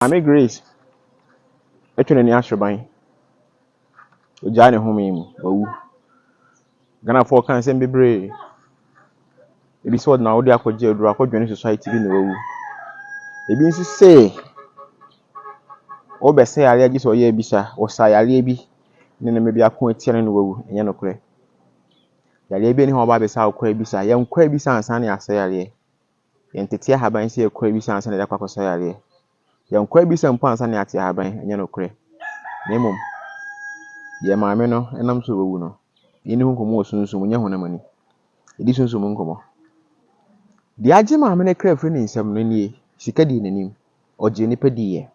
Ame Grace, etwe ni ahweban. Oja ne home mu, bawu. Gana for kan sem bebre. Ebi so na wo de akogye aduru akɔdwene society bi na wawu. Ebi nso say obese yare agi so ye bisa, osa yare bi ne ne mebi akon atiere no wawu, enye no kore. Yare bi ne ho ba besa akwa bisa, ye nkwa bisa ansa ne asa yare. Ye ntete haban se ekwa bisa ansa ne da kwakosa yare. Ye nkwa bisa mpo ansa ne ate haban, enye no kore. Nemom ye maame no enam so wawu no. Yini hu nkomo osunsun nya honamani. Edi sunsun nkomo. De agye maame ne kra fri ne nsam no nie, sika di nanim. Oje nipa di ye.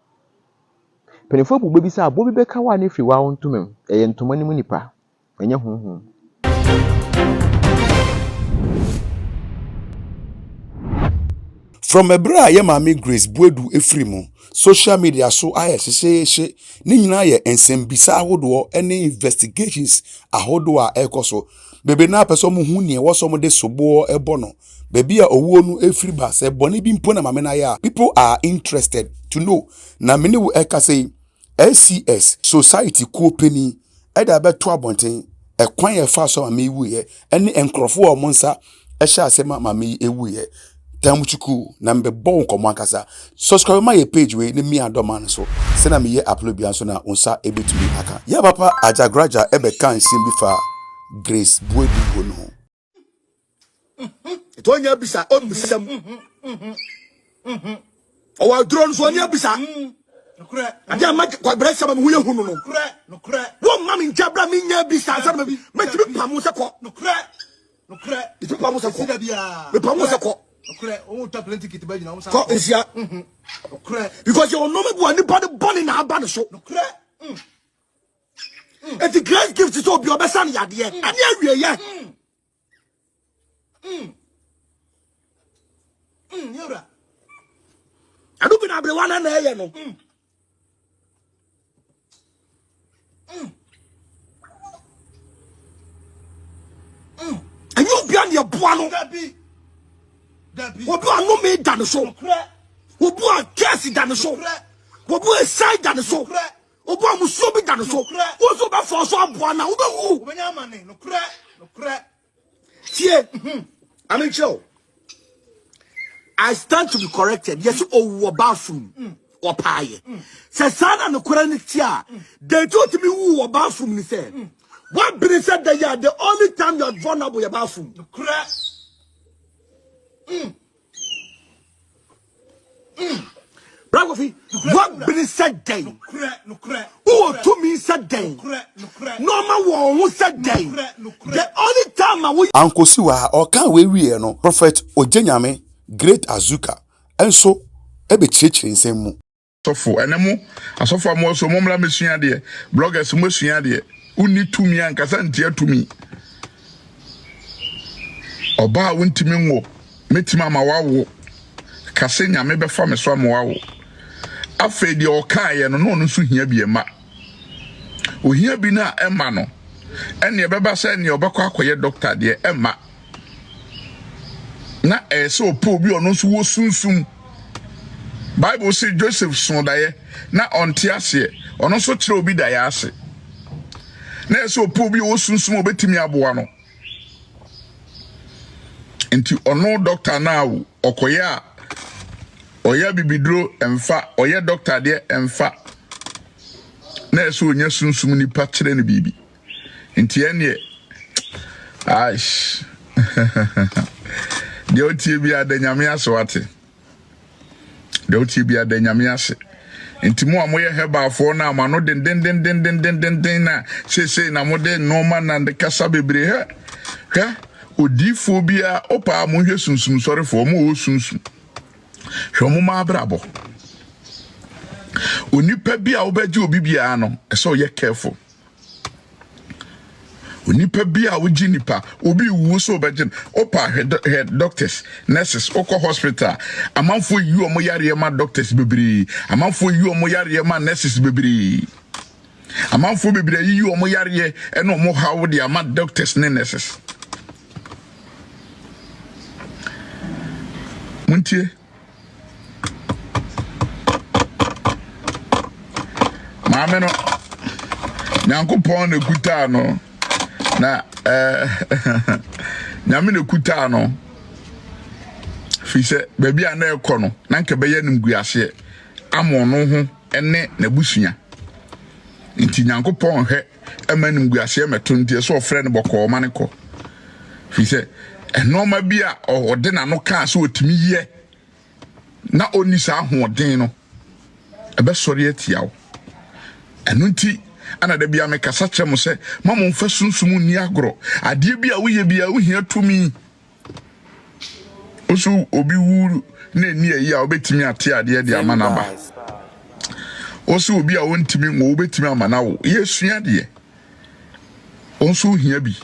Penefo bu bebi sa bo bi beka wa ne fri wa wontumem. Eye ntoma ni mu nipa. Enye honhom. From Ebra ye Mami Grace Boadu efrimu social media so aye hyehyehye ne nyina ye ensembisa ahodo ene investigations ahodo a ekoso bebe na peso mu hu ne woso mo de sobo ebono bebi a owo nu efri ba se bone bi mpo na mame na ya people are interested to know na mene wo eka say SCS society company eda beto abonten ekwan ye fa so mame wu ye ene enkrofo o monsa ehya asema mame ewu ye Tamuchuku na mbebo nkomo ankasa subscribe my page we ne mi adoma so se na me ye upload bia so na onsa ebetumi aka ya papa ajagraja ebe kan sim bi fa Grace Boadu hono to nya bisa o misam o wa drone so nya bisa nokre aja ma kwa bresa ma hu ye hunu no nokre wo ma mi njabra mi nya bisa sa ma bi metimi pamu se ko nokre itu pamu se ko me pamu se ko okay, oh, tap plenty kit ba jina ko nsia okay, because you know me bu ani body born na aba no so okay, and the grace gift to obi obesa na yade ani awie ye yura adu bi na bre wana na ye no and you be on your boano Wobu anu me dan so. Wobu a case dan so. Wobu a side dan so. Wobu a muso bi dan so. Wo so ba for so aboa na wo be wu. Obenya mane no kre. Tie. I mean show. I stand to be corrected. Yes, o bathroom. Or pie. Se sana no kre ni tia. They told me wu bathroom ni say. What be said that you are the only time you are vulnerable your bathroom. No kre. Bragofi, what been said day? No crack. Oh, to me said day. No man won't said day. The only time I will Uncle Siwa or can we no Prophet Ojenyame Great Azuka and so ebe church in same sofo enemu asofo amo so momla mesua de bloggers mo sua de uni tumi ankasa ntia tumi oba wontimi nwo metima ma wawo kase nyame befa me so ama wawo afa de okaye no no nso hia bi ema ohia bi na ema no ene ebeba se ne obekọ akoye doctor de ema na so po bi ono nso wo sunsum Bible say Joseph sondaye na onte ase ono nso kire obi da ya ase na so po bi wo sunsum obetimi aboa no enti ono doctor now okoya oya bibidro emfa oya doctor de emfa na so onya sunsum ni pa kire ne bibi enti ene aish de otie bi adanyame aswate de otie bi adanyame ase enti mo amoye hebafo na amano den na se na mo de normal na de kasa bebre he odifo bia opa mo hwe sunsum sori fo mo o sunsum hwe mo ma brabo onipa bia obaje obi bia no ese o ye careful onipa bia oji nipa obi wu so obaje opa head doctors nurses oko hospital amanfo yi omo yare ma doctors bebre amanfo yi omo yare ma nurses bebre amanfo bebre yi omo yare eno omo hawo de ama doctors ne nurses muntie maame no nyankopɔn na kuta no na nyame na kuta no fi sɛ baabi a na ɛkɔ no na nka bɛyɛ nimguase amo no ho ene na busua nti nyankopɔn hwɛ ɛma nimguase meto nti so ɔfrɛ no bɔkɔ ma ne kɔ fi sɛ ɛnoma bi a ɔde na no ka so otimi yɛ na oni saa hoɔden no ɛbɛsɔre atia wo ɛno nti ana da bia me kasa kyerɛ mo sɛ ma mo mfa sunsum ni agorɔ adeɛ bi a woyɛ bia wo hia tumi osu obi wuru na ni ayi a obetimi ate adeɛ de ama na ba osu obi a wontimi ngo obetimi ama na wo yesua deɛ onsu hia bi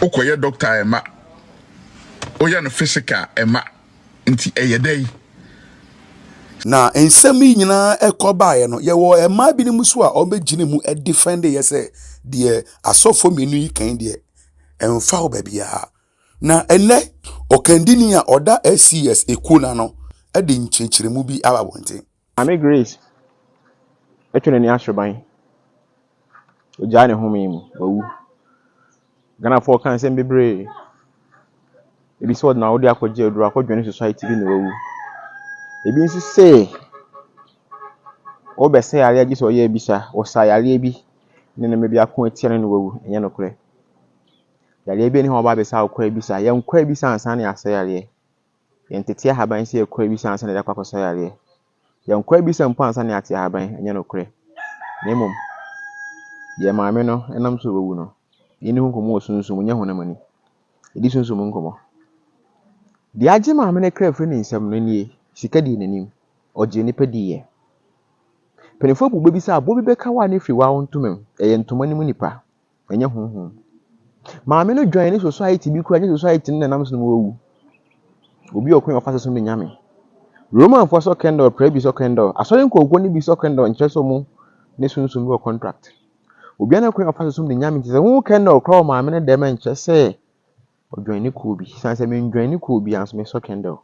okoye doctor ema oya no physical ema nti eyedai na ensɛm yi nyinaa ɛkɔbaeɛ no yɛwɔ ɛmaa bi ne mu so a ɔmbɛgyina mu ɛdefend yɛ sɛ deɛ asɔfo mmienu yi kan deɛ ɛmfa wo baabiara na ɛnɛ ɔkandini a ɔda SCS ekuna no ɛde nkyerɛkyerɛmu bi aba bɔnten. Ame Grace etwe n'ani ahweban ogya ne home mu wawu Ghana for kan sɛ bebree ebi sɛ na wode akɔgye aduru akɔdwene society bi na wawu ebi nso sɛ obɛsɛ yare agye sɛ ɔyɛ bisa ɔsa yare bi ne ne mebi ako atia no wawu ɛnyɛ no korɛ yare bi ne ho ba bɛsa akɔ bisa yɛ nkɔ bisa ansa ne asɛ yare yɛ ntete ahaban sɛ yɛkɔ bisa ansa ne yakɔ akɔsɛ yare yɛ nkɔ bisa mpo ansa ne ate ahaban ɛnyɛ no korɛ ne mom yɛ maame no ɛnam so wawu no yɛne ho komo osunsun nyɛ ho na mani edi sunsun nkomo de agye maame ne kra firi ne nsɛm no nie sika di nanim ɔgye nipa di yɛ penefo bu bebi sa bo bi bɛka wa ne firi wa ontumem ɛyɛ ntoma ne mu nipa ɛnyɛ honhom maame no dwan ne society bi kura ne society ne nam so no wawu obi okun ofa so no nyame roman for so candle pray bi so candle asɔre nkogo ne bi so candle nkyɛ so mu ne sunsun bi contract obi ana okun ofa so no nyame nti sɛ wo candle kra maame ne dem nkyɛ sɛ odwan ne ko bi san sɛ me ndwan ne ko bi anso me so candle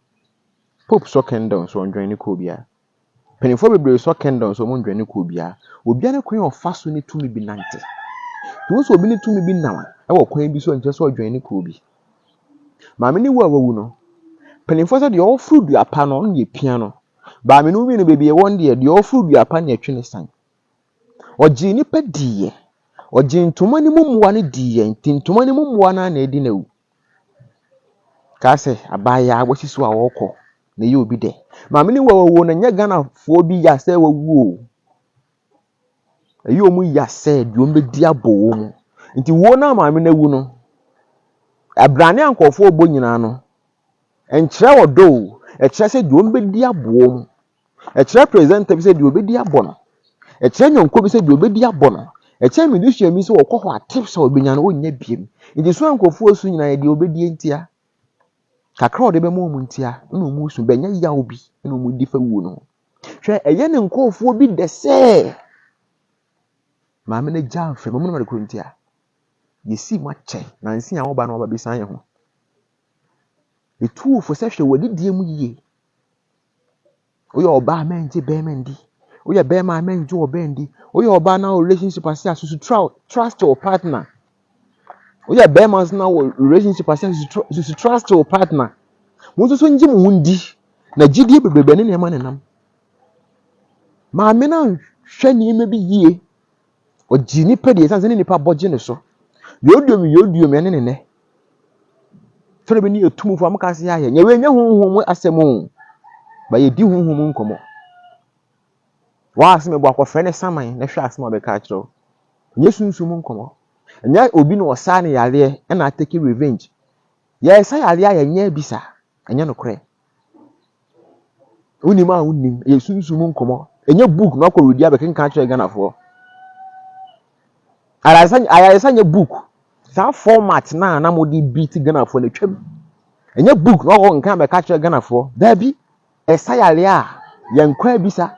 Pope so candle so ndwan ne ko bia penifo bebre so candle so mo ndwan ne ko bia obi ana kwan ofa so ne tumi bi nante to so obi ne tumi bi nawa e wo kwan bi so nche so ndwan ne ko bi maame ne wawu no penifo so de ofru du apa no ne pia no ba me no bi no bebi e won de ofru du apa ne atwe ne san oji ni padiye oji ntoma ne mumwa ne diye ntoma ne mumwa na edi na wu ka se abaya wosisu a wokɔ na ye obi de maame ni wawo na nya Ghana fo bi ya sɛ wawu o ayi omu ya sɛ de ombedi abo mu nti wo na maame na wu no abrane ankɔfo obo nyina no enkyerɛ wodo ɛkyerɛ sɛ de ombedi abo mu ɛkyerɛ president bi sɛ de obedi abo no ɛkyerɛ nyonko bi sɛ de obedi abo no ɛkyerɛ midusua mi sɛ wɔkɔ hɔ atip sɛ obenya no wonya biem nti so ankɔfo osu nyina ye de obedi ntia kakra ode be mo mu ntia na mu su benya yawo bi na mu di fa wu no hwɛ ɛyɛ ne nkɔfo bi de sɛ maame ne gya mfɛ mo no ko ntia yesi ma kyɛ na nsi a wo ba na wo ba bi san ye ho etu fo sɛ hwɛ wadi die mu yie oya oba amenje be mendi oya be ma amenje obendi oya oba na relationship ase asusu trust your partner oya be ma na relationship ase asusu trust your partner mo so nji mo ndi na gidie bebrebe ne nema ne nam maame na hwɛ ni me bi yie oji ni pɛ de sanse ne nipa bɔgye ne so yoduom ne ne fere be ni etum fo am ka se ya nya we nya honhom asɛm ba ye di honhom nkomo wa asɛm bo akɔfrɛ ne saman na hwɛ asɛm abɛka kyerɛw nye sunsum nkomo nya obi no ɔsa ne yare na atake revenge ya esa yare ya nya bisa anya no korɛ unim ye sunsum nkomo enya book no akɔ redi abɛkenka kyerɛ Ghana fo ayasa nya book sa format na modi beat Ghana fo na twam enya book no akɔ nka abɛka kyerɛ Ghana fo da bi esa yare a yankwa bisa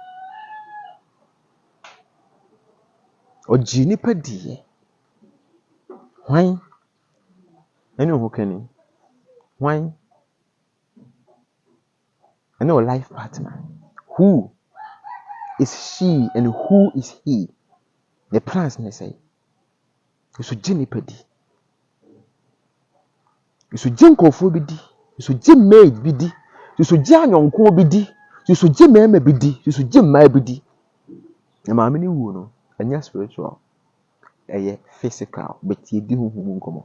oji nipa die hwan ene ho kani hwan ene o life partner who is she and who is he? The plans say. You should Jimmy Peddy. You should Jim Kofu bidi. You should Jim Maid bidi. You should Jan Yonko bidi. You should Jim Meme bidi. You should Jim Mai bidi. And my many wono, and yes, spiritual. A physical, but ye do whom come.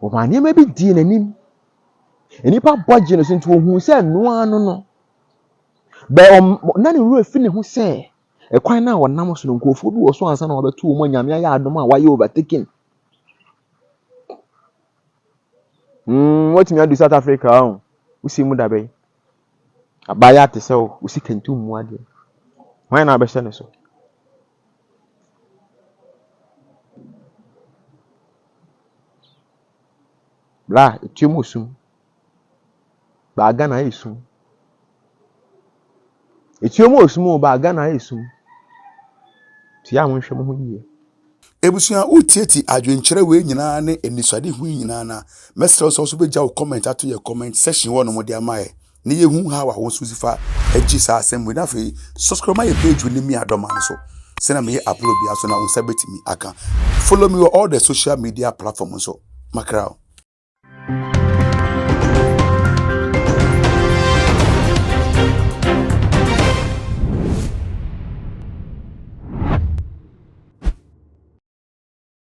Oh, my name may be Dean and him. And if I budget into who said no. But none of you feeling who say. A quite now one numbers no go for was one son over 2 months. I don't know why you overtaking. What me do South Africa? We see Mudabe. A buyer to sell, we see can do more. Why not be so? Blah, it's your musum. Bagana is soon. It's your most small bagana is soon. See, I won't show me here. Ebusua utieti adwenkyerɛ we nyinaa ne enisade hu nyinaa na mesrɛ so so begya wo comment ato ye comment section wo no mo de amae ne ye hu ha wa wo so sifa agi sa asem we na fe subscribe my page ni mi adoma no so sena me upload bia so na unsa betimi aka follow me on all the social media platforms so makrao.